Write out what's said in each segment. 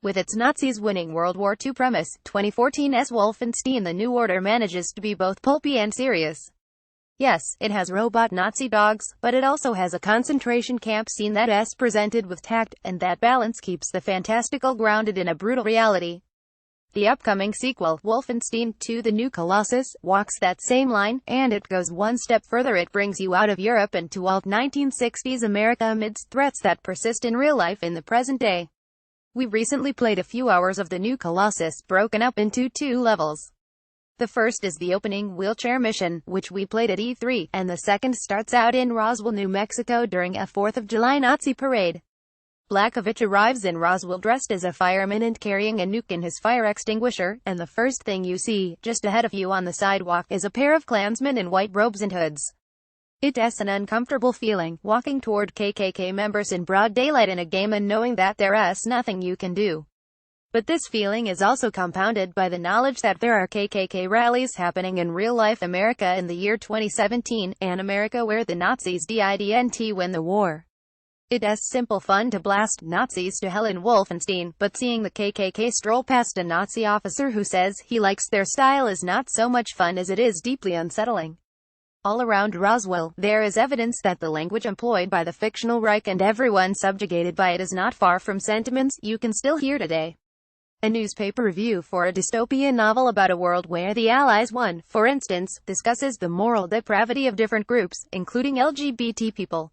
With its Nazis winning World War II premise, 2014's Wolfenstein The New Order manages to be both pulpy and serious. Yes, it has robot Nazi dogs, but it also has a concentration camp scene that's presented with tact, and that balance keeps the fantastical grounded in a brutal reality. The upcoming sequel, Wolfenstein 2 The New Colossus, walks that same line, and it goes one step further. It brings you out of Europe and to alt 1960s America amidst threats that persist in real life in the present day. We recently played a few hours of The New Colossus, broken up into two levels. The first is the opening wheelchair mission, which we played at E3, and the second starts out in Roswell, New Mexico during a 4th of July Nazi parade. Blackovich arrives in Roswell dressed as a fireman and carrying a nuke in his fire extinguisher, and the first thing you see, just ahead of you on the sidewalk, is a pair of Klansmen in white robes and hoods. It's an uncomfortable feeling, walking toward KKK members in broad daylight in a game and knowing that there's nothing you can do. But this feeling is also compounded by the knowledge that there are KKK rallies happening in real-life America in the year 2017, an America where the Nazis didn't win the war. It's simple fun to blast Nazis to hell in Wolfenstein, but seeing the KKK stroll past a Nazi officer who says he likes their style is not so much fun as it is deeply unsettling. All around Roswell, there is evidence that the language employed by the fictional Reich and everyone subjugated by it is not far from sentiments you can still hear today. A newspaper review for a dystopian novel about a world where the Allies won, for instance, discusses the moral depravity of different groups, including LGBT people.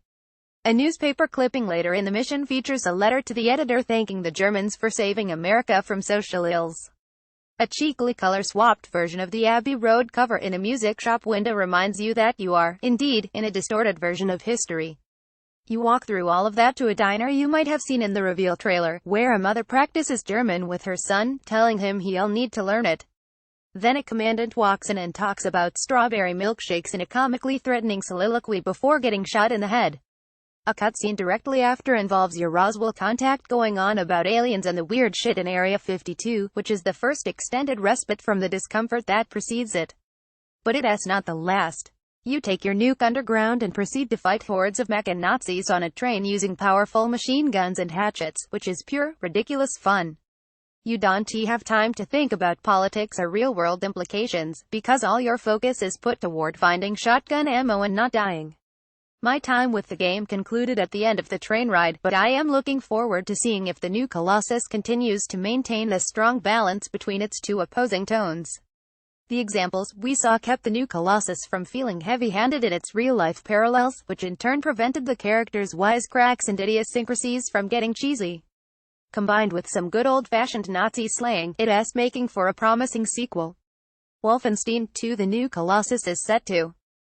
A newspaper clipping later in the mission features a letter to the editor thanking the Germans for saving America from social ills. A cheekily color-swapped version of the Abbey Road cover in a music shop window reminds you that you are, indeed, in a distorted version of history. You walk through all of that to a diner you might have seen in the reveal trailer, where a mother practices German with her son, telling him he'll need to learn it. Then a commandant walks in and talks about strawberry milkshakes in a comically threatening soliloquy before getting shot in the head. A cutscene directly after involves your Roswell contact going on about aliens and the weird shit in Area 52, which is the first extended respite from the discomfort that precedes it. But it's not the last. You take your nuke underground and proceed to fight hordes of mech and Nazis on a train using powerful machine guns and hatchets, which is pure, ridiculous fun. You don't have time to think about politics or real-world implications, because all your focus is put toward finding shotgun ammo and not dying. My time with the game concluded at the end of the train ride, but I am looking forward to seeing if the new Colossus continues to maintain a strong balance between its two opposing tones. The examples we saw kept the new Colossus from feeling heavy-handed in its real-life parallels, which in turn prevented the characters' wisecracks and idiosyncrasies from getting cheesy. Combined with some good old-fashioned Nazi slang, it's making for a promising sequel. Wolfenstein 2 The New Colossus is set to